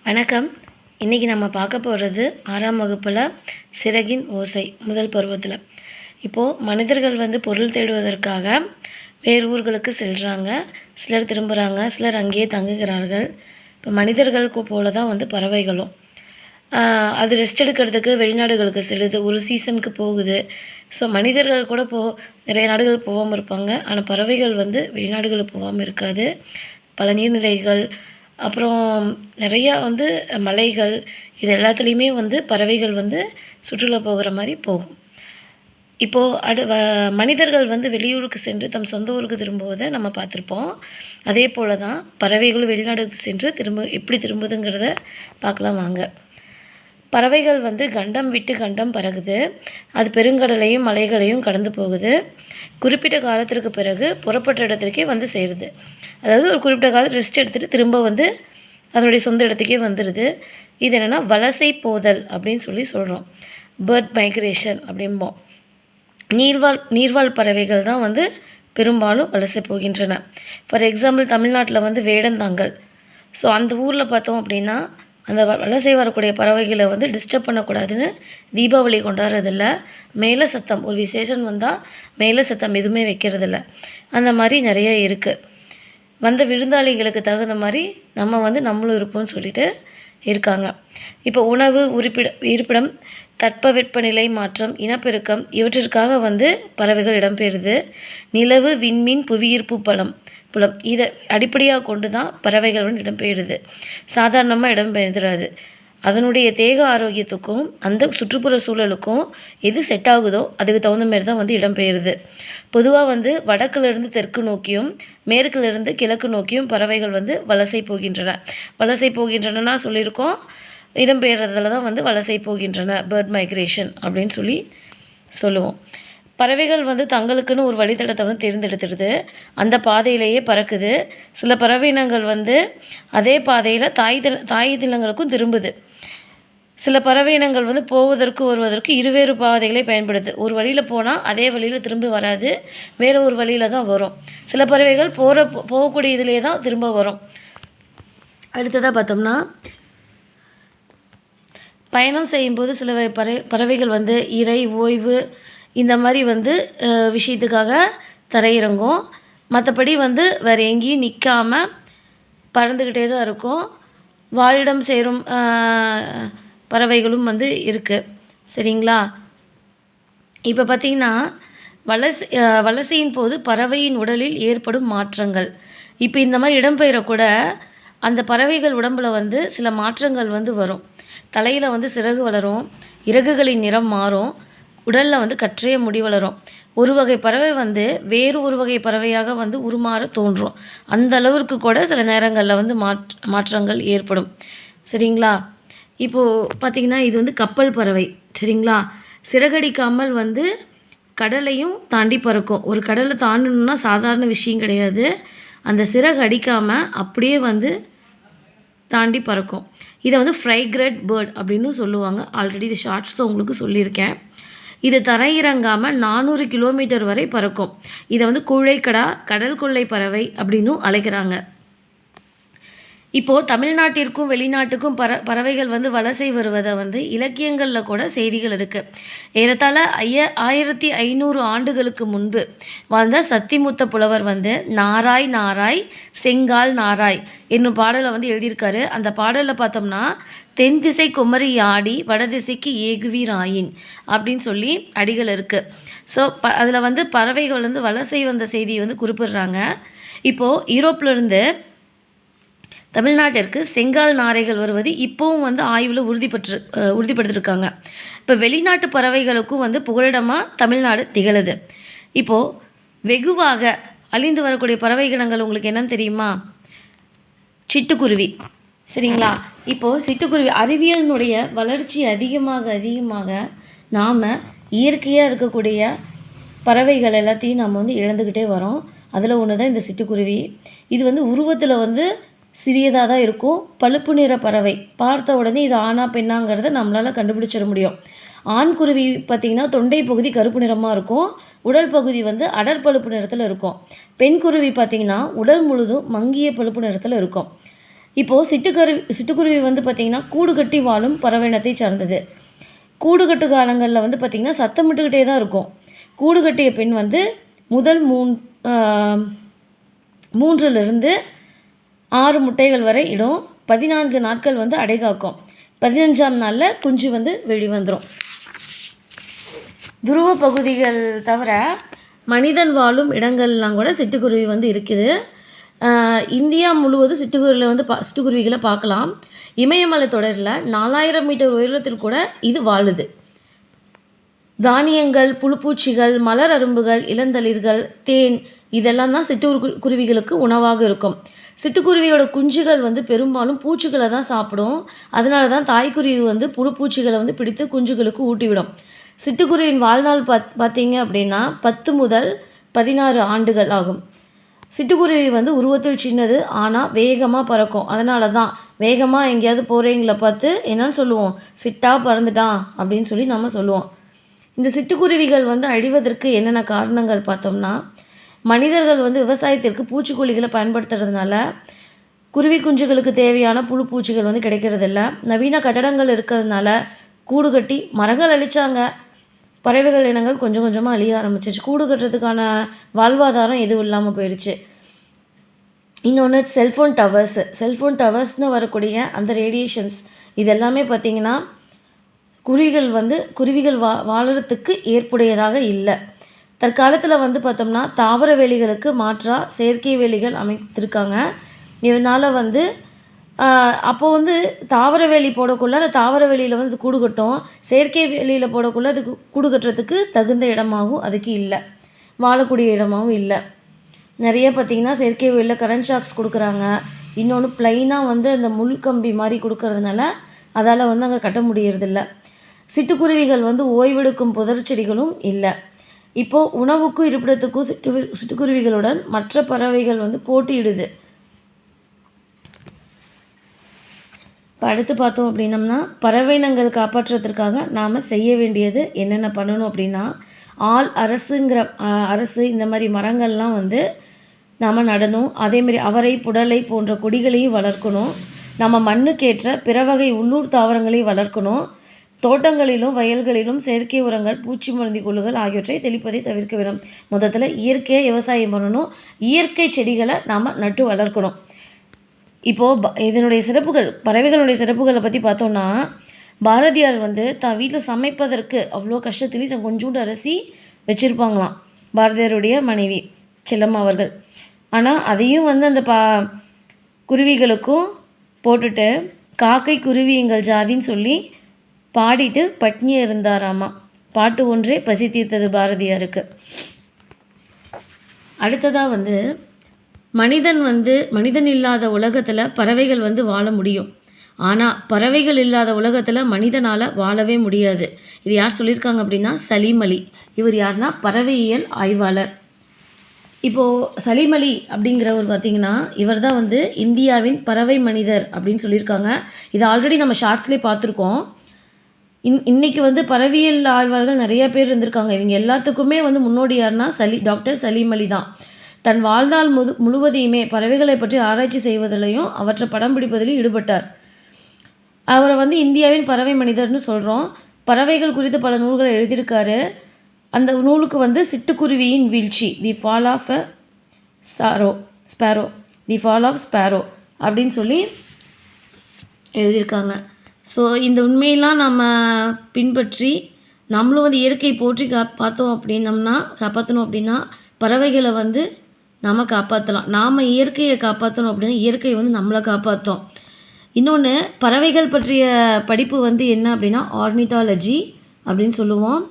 வணக்கம். இன்றைக்கி நம்ம பார்க்க போகிறது 6ஆம் வகுப்பில் சிறகின் ஓசை முதல் பருவத்தில். இப்போது மனிதர்கள் பொருள் தேடுவதற்காக வேறு ஊர்களுக்கு செல்கிறாங்க. சிலர் திரும்புகிறாங்க, சிலர் அங்கேயே தங்குகிறார்கள். இப்போ மனிதர்களுக்கு போல தான் பறவைகளும் அது ரெஸ்ட் எடுக்கிறதுக்கு வெளிநாடுகளுக்கு செல்லுது, ஒரு சீசனுக்கு போகுது. ஸோ மனிதர்கள் கூட நிறைய நாடுகள் போகாமல் இருப்பாங்க. ஆனால் பறவைகள் வெளிநாடுகளுக்கு போகாமல் இருக்காது. பல நீர்நிலைகள், அப்புறம் நிறையா மலைகள், இது எல்லாத்துலேயுமே பறவைகள் சுற்றுலா போகிற மாதிரி போகும். இப்போது மனிதர்கள் வெளியூருக்கு சென்று தம் சொந்த ஊருக்கு திரும்புவதை நம்ம பார்த்துருப்போம். அதே போல் தான் பறவைகளும் வெளிநாடுக்கு சென்று எப்படி திரும்புதுங்கிறத பார்க்கலாம் வாங்க. பறவைகள் கண்டம் விட்டு கண்டம் பறகுது. அது பெருங்கடலையும் மலைகளையும் கடந்து போகுது. குறிப்பிட்ட காலத்திற்கு பிறகு புறப்பட்ட இடத்துக்கே சேருது. அதாவது ஒரு குறிப்பிட்ட காலம் ரெஸ்ட் எடுத்துகிட்டு திரும்ப அதனுடைய சொந்த இடத்துக்கே வந்துடுது. இது என்னென்னா வலசை போதல் அப்படின்னு சொல்கிறோம். பேர்ட் மைக்ரேஷன் அப்படிம்போம். நீர்வாழ் பறவைகள் தான் பெரும்பாலும் வலசை போகின்றன. ஃபார் எக்ஸாம்பிள் தமிழ்நாட்டில் வேடந்தாங்கல். ஸோ அந்த ஊரில் பார்த்தோம் அப்படின்னா அந்த வலசை வரக்கூடிய பறவைகளை டிஸ்டர்ப் பண்ணக்கூடாதுன்னு தீபாவளி கொண்டாடுறதில்ல. மேலே சத்தம், ஒரு விசேஷம் வந்தால் மேலே சத்தம் எதுவுமே வைக்கிறதில்ல. அந்த மாதிரி நிறைய இருக்குது. விருந்தாளிகளுக்கு தகுந்த மாதிரி நம்மளும் இருப்போம்னு சொல்லிட்டு இருக்காங்க. இப்போ உணவு, இருப்பிடம், தட்பவெப்பநிலை மாற்றம், இனப்பெருக்கம் இவற்றிற்காக பறவைகள் இடம்பெறுது. நிலவு, விண்மீன், புவியீர்ப்பு புலம் இதை அடிப்படையாக கொண்டு தான் பறவைகள் இடம்பெயருது. சாதாரணமாக இடம்பெயர்ந்துடாது. அதனுடைய தேக ஆரோக்கியத்துக்கும் அந்த சுற்றுப்புற சூழலுக்கும் எது செட் ஆகுதோ அதுக்கு தகுந்த மாதிரி தான் இடம்பெயருது. பொதுவாக வடக்கிலிருந்து தெற்கு நோக்கியும் மேற்கிலிருந்து கிழக்கு நோக்கியும் பறவைகள் வலசை போகின்றன. வலசை போகின்றனன்னா சொல்லியிருக்கோம், இடம்பெயர்றதில் தான் வலசை போகின்றன, பேர்ட் மைக்ரேஷன் அப்படின்னு சொல்லுவோம். பறவைகள் தங்களுக்குன்னு ஒரு வழித்தடத்தை தேர்ந்தெடுத்துடுது. அந்த பாதையிலேயே பறக்குது. சில பறவையினங்கள் அதே பாதையில் தாய் தினங்களுக்கும் திரும்புது. சில பறவையினங்கள் போவதற்கு வருவதற்கு இருவேறு பாதைகளை பயன்படுது. ஒரு வழியில் போனால் அதே வழியில் திரும்ப வராது, வேறு ஒரு வழியில் தான் வரும். சில பறவைகள் போகக்கூடிய இதிலே தான் திரும்ப வரும். அடுத்ததாக பார்த்தோம்னா, பயணம் செய்யும்போது சில பறவைகள் இரை, ஓய்வு இந்த மாதிரி விஷயத்துக்காக தரையிறங்கும். மற்றபடி வேறு எங்கேயும் நிற்காமல் பறந்துக்கிட்டே தான் இருக்கும். வாழிடம் சேரும் பறவைகளும் இருக்குது. சரிங்களா? இப்போ பார்த்திங்கன்னா வலசையின் போது பறவையின் உடலில் ஏற்படும் மாற்றங்கள். இப்போ இந்த மாதிரி இடம்பெயரக்கூட அந்த பறவைகள் உடம்பில் சில மாற்றங்கள் வரும். தலையில் சிறகு வளரும், இறகுகளின் நிறம் மாறும், உடலில் கற்றைய முடி வளரும். ஒரு வகை பறவை வேறு ஒரு வகை பறவையாக உருமாற தோன்றும். அந்த அளவிற்கு கூட சில நேரங்களில் மாற்றங்கள் ஏற்படும். சரிங்களா? இப்போது பார்த்திங்கன்னா இது கப்பல் பறவை. சரிங்களா? சிறகடிக்காமல் கடலையும் தாண்டி பறக்கும். ஒரு கடலை தாண்டணுன்னா சாதாரண விஷயம் கிடையாது. அந்த சிறகு அடிக்காமல் அப்படியே தாண்டி பறக்கும். இதை ஃப்ரைக்ரட் பேர்ட் அப்படின்னு சொல்லுவாங்க. ஆல்ரெடி இது ஷார்ட்ஸும் உங்களுக்கு சொல்லியிருக்கேன். இது தரையிறங்காமல் 400 கிலோமீட்டர் வரை பறக்கும். இதை கூழைக்கடா, கடல் கொள்ளை பறவை அப்படின்னும் அழைக்கிறாங்க. இப்போது தமிழ்நாட்டிற்கும் வெளிநாட்டுக்கும் பறவைகள் வலசை வருவதை இலக்கியங்களில் கூட செய்திகள் இருக்குது. ஏறத்தாழ 1500 ஆண்டுகளுக்கு முன்பு வாழ்ந்த சத்திமுத்த புலவர் நாராய் நாராய் செங்கால் நாராய் என்னும் பாடலை எழுதியிருக்காரு. அந்த பாடலில் பார்த்தோம்னா, தென் திசை குமரி ஆடி வடதிசைக்கு ஏகுவீராயின் அப்படின்னு சொல்லி அடிகள் இருக்குது. ஸோ அதில் பறவைகள் வலசை வந்த செய்தியை குறிப்பிடுறாங்க. இப்போது யூரோப்பிலிருந்து தமிழ்நாட்டிற்கு செங்கால் நாரைகள் வருவது இப்போவும் ஆய்வில் உறுதிப்படுத்திருக்காங்க. இப்போ வெளிநாட்டு பறவைகளுக்கும் புகலிடமாக தமிழ்நாடு திகழுது. இப்போது வெகுவாக அழிந்து வரக்கூடிய பறவை இனங்கள் உங்களுக்கு என்னன்னு தெரியுமா? சிட்டுக்குருவி. சரிங்களா? இப்போது சிட்டுக்குருவி அறிவியலினுடைய வளர்ச்சி அதிகமாக நாம் இயற்கையாக இருக்கக்கூடிய பறவைகள் எல்லாத்தையும் நம்ம இழந்துக்கிட்டே வரோம். அதில் ஒன்று தான் இந்த சிட்டுக்குருவி. இது உருவத்தில் சிறியதாக தான் இருக்கும். பழுப்பு நிற பறவை. பார்த்த உடனே இது ஆணா பெண்ணாங்கிறத நம்மளால் கண்டுபிடிச்சிட முடியும். ஆண் குருவி பார்த்திங்கன்னா தொண்டை பகுதி கருப்பு நிறமாக இருக்கும். உடல் பகுதி அடர் பழுப்பு நிறத்தில் இருக்கும். பெண் குருவி பார்த்திங்கன்னா உடல் முழுதும் மங்கிய பழுப்பு நிறத்தில் இருக்கும். இப்போது சிட்டுக்குருவி வந்து பார்த்திங்கன்னா கூடு கட்டி வாழும் பறவையினத்தை சார்ந்தது. கூடு கட்டு காலங்களில் வந்து பார்த்திங்கன்னா சத்தமிட்டுக்கிட்டே தான் இருக்கும். கூடு கட்டிய பின் வந்து முதல் 3லிருந்து 6 முட்டைகள் வரை இடும். 14 நாட்கள் வந்து அடை காக்கும். 15ஆம் நாளில் குஞ்சு வந்து வெளிவந்துடும். துருவ பகுதிகள் தவிர மனிதன் வாழும் இடங்கள்லாம் கூட சிட்டுக்குருவி வந்து இருக்குது. இந்தியா முழுவதும் சிட்டுக்குருவிகளை பார்க்கலாம். இமயமலை தொடரில் 4000 மீட்டர் உயரத்தில் கூட இது வாழுது. தானியங்கள், புழுப்பூச்சிகள், மலர் அரும்புகள், இளந்தளிர்கள், தேன் இதெல்லாம் தான் சிட்டுக்குருவிகளுக்கு உணவாக இருக்கும். சிட்டுக்குருவியோட குஞ்சுகள் வந்து பெரும்பாலும் பூச்சிகளை தான் சாப்பிடும். அதனால தான் தாய்க்குருவி வந்து புழுப்பூச்சிகளை வந்து பிடித்து குஞ்சுகளுக்கு ஊட்டிவிடும். சிட்டுக்குருவியின் வாழ்நாள் பார்த்தீங்க அப்படின்னா 10 முதல் 16 ஆண்டுகள் ஆகும். சிட்டுக்குருவி வந்து உருவத்தில் சின்னது, ஆனால் வேகமாக பறக்கும். அதனால தான் வேகமாக எங்கேயாவது போகிறவங்கள பார்த்து என்னன்னு சொல்லுவோம், சிட்டா பறந்துட்டான் அப்படின்னு சொல்லி நம்ம சொல்லுவோம். இந்த சிட்டுக்குருவிகள் வந்து அழிவதற்கு என்னென்ன காரணங்கள் பார்த்தோம்னா, மனிதர்கள் வந்து விவசாயத்திற்கு பூச்சிக்கொல்லிகளை பயன்படுத்துறதுனால குருவி குஞ்சுகளுக்கு தேவையான புழுப்பூச்சிகள் வந்து கிடைக்கிறதில்ல. நவீன கட்டடங்கள் இருக்கிறதுனால கூடு கட்டி மரங்கள் அழித்தாங்க. பறவைகள் இனங்கள் கொஞ்சம் கொஞ்சமாக அழிய ஆரம்பிச்சிச்சு. கூடு கட்டுறதுக்கான வாழ்வாதாரம் எதுவும் இல்லாமல் போயிடுச்சு. இன்னொன்று செல்ஃபோன் டவர்ஸ்னு வரக்கூடிய அந்த ரேடியேஷன்ஸ் இதெல்லாமே பார்த்திங்கன்னா குருவிகள் வாழறதுக்கு ஏற்புடையதாக இல்லை. தற்காலத்தில் வந்து பார்த்தோம்னா தாவர வேலிகளுக்கு மாற்றாக செயற்கை வேலிகள் அமைத்திருக்காங்க. இதனால் வந்து அப்போது வந்து தாவர வேலி போடக்குள்ள அந்த தாவர வேலியில் வந்து அது கூடு கட்டும். செயற்கை வேலியில் போடக்குள்ள அதுக்கு கூடு கட்டுறதுக்கு தகுந்த இடமாகவும் அதுக்கு இல்லை, வாழக்கூடிய இடமாகவும் இல்லை. நிறைய பார்த்திங்கன்னா செயற்கை வேலியில் கரண்ட் ஷாக்ஸ் கொடுக்குறாங்க. இன்னொன்று ப்ளைனாக வந்து அந்த முள் கம்பி மாதிரி கொடுக்கறதுனால அதால் வந்து அங்கே கட்ட முடியறதில்ல. சிட்டுக்குருவிகள் வந்து ஓய்வெடுக்கும் புதர் செடிகளும் இல்லை. இப்போது உணவுக்கும் இருப்பிடத்துக்கும் சிட்டுக்குருவிகளுடன் மற்ற பறவைகள் வந்து போட்டியிடுது. இப்போ அடுத்து பார்த்தோம் அப்படின்னம்னா பறவையினங்கள் காப்பாற்றுறதுக்காக நாம் செய்ய வேண்டியது என்னென்ன பண்ணணும் அப்படின்னா, அரசு இந்த மாதிரி மரங்கள்லாம் வந்து நாம் நடணும். அதேமாரி அவரை, புடலை போன்ற கொடிகளையும் வளர்க்கணும். நம்ம மண்ணுக்கேற்ற பிற வகை உள்ளூர் தாவரங்களையும் வளர்க்கணும். தோட்டங்களிலும் வயல்களிலும் செயற்கை உரங்கள், பூச்சி மருந்தி கொள்ளுகள் ஆகியவற்றை தெளிப்பதை தவிர்க்க வேண்டும். மொத்தத்தில் இயற்கையாக விவசாயம் பண்ணணும். இயற்கை செடிகளை நாம் நட்டு வளர்க்கணும். இப்போது இதனுடைய சிறப்புகள், பறவைகளுடைய சிறப்புகளை பற்றி பார்த்தோன்னா, பாரதியார் வந்து தான் வீட்டில் சமைப்பதற்கு அவ்வளோ கஷ்டத்துலேயும் கொஞ்சோண்டு அரிசி வச்சுருப்பாங்களாம். பாரதியாருடைய மனைவி செல்லம்மா அவர்கள். ஆனால் அதையும் வந்து அந்த குருவிகளுக்கும் போட்டுட்டு காக்கை குருவி எங்கள் ஜாதின்னு சொல்லி பாடிட்டு பட்னியாக இருந்தாராமா. பாட்டு ஒன்றே பசி தீர்த்தது பாரதியாருக்கு. அடுத்ததாக வந்து மனிதன் இல்லாத உலகத்தில் பறவைகள் வந்து வாழ முடியும். ஆனால் பறவைகள் இல்லாத உலகத்தில் மனிதனால் வாழவே முடியாது. இது யார் சொல்லியிருக்காங்க அப்படின்னா சலீம் அலி. இவர் யாருன்னா பறவையியல் ஆய்வாளர். இப்போது சலீம் அலி அப்படிங்கிறவர் பார்த்திங்கன்னா இவர் தான் வந்து இந்தியாவின் பறவை மனிதர் அப்படின்னு சொல்லியிருக்காங்க. இது ஆல்ரெடி நம்ம ஷார்ட்ஸ்லேயே பார்த்துருக்கோம். இன்றைக்கி வந்து பறவையியல் ஆய்வாளர்கள் நிறைய பேர் இருந்திருக்காங்க. இவங்க எல்லாத்துக்குமே வந்து முன்னோடி யாருன்னா டாக்டர் சலீம் அலி தான். தன் வாழ்நாள் முழுவதையுமே பறவைகளை பற்றி ஆராய்ச்சி செய்வதிலையும் அவற்றை படம் பிடிப்பதிலையும் ஈடுபட்டார். அவரை வந்து இந்தியாவின் பறவை மனிதர்னு சொல்கிறோம். பறவைகள் குறித்து பல நூல்களை எழுதியிருக்காரு. அந்த நூலுக்கு வந்து சிட்டுக்குருவியின் வீழ்ச்சி, தி ஃபால் ஆஃப் ஸ்பேரோ அப்படின்னு சொல்லி எழுதியிருக்காங்க. ஸோ இந்த உண்மையெல்லாம் நம்ம பின்பற்றி நம்மளும் வந்து இயற்கை போற்றி காப்பாற்றணும் அப்படின்னா பறவைகளை வந்து நம்ம காப்பாற்றலாம். நாம் இயற்கையை காப்பாற்றணும் அப்படின்னா இயற்கை வந்து நம்மளை காப்பாற்றும். இன்னொன்று பறவைகள் பற்றிய படிப்பு வந்து என்ன அப்படின்னா ஆர்னித்தாலஜி அப்படின்னு சொல்லுவோம்.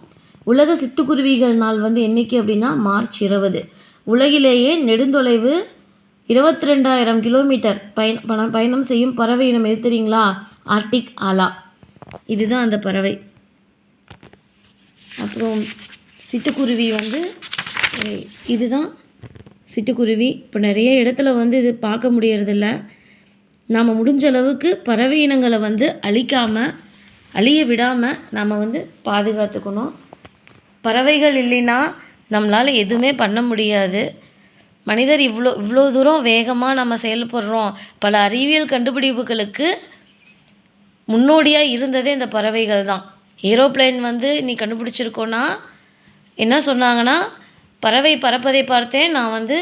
உலக சிட்டுக்குருவிகள் நாள் வந்து என்றைக்கு அப்படின்னா மார்ச் 20. உலகிலேயே நெடுந்தொலைவு 22,000 கிலோமீட்டர் பயணம் செய்யும் பறவை இனம் எது தெரியுங்களா? ஆர்டிக் ஆலா. இதுதான் அந்த பறவை. அப்புறம் சிட்டுக்குருவி வந்து இதுதான் சிட்டுக்குருவி. இப்போ நிறைய இடத்துல வந்து இது பார்க்க முடியறதில்ல. நாம் முடிஞ்ச அளவுக்கு பறவை இனங்களை வந்து அழிய விடாமல் நாம் வந்து பாதுகாத்துக்கணும். பறவைகள் இல்லைன்னா நம்மளால் எதுவுமே பண்ண முடியாது. மனிதர் இவ்வளோ தூரம் வேகமாக நம்ம செயல்படுறோம். பல அறிவியல் கண்டுபிடிப்புகளுக்கு முன்னோடியாக இருந்ததே இந்த பறவைகள் தான். ஏரோப்ளேன் வந்து நீ கண்டுபிடிச்சிருக்கோன்னா என்ன சொன்னாங்கன்னா, பறவை பறப்பதை பார்த்தேன், நான் வந்து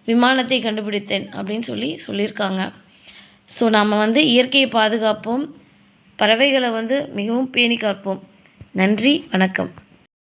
விமானத்தை கண்டுபிடித்தேன் அப்படின்னு சொல்லியிருக்காங்க. ஸோ நம்ம வந்து இயற்கையை பாதுகாப்போம், பறவைகளை வந்து மிகவும் பேணி காப்போம். நன்றி, வணக்கம்.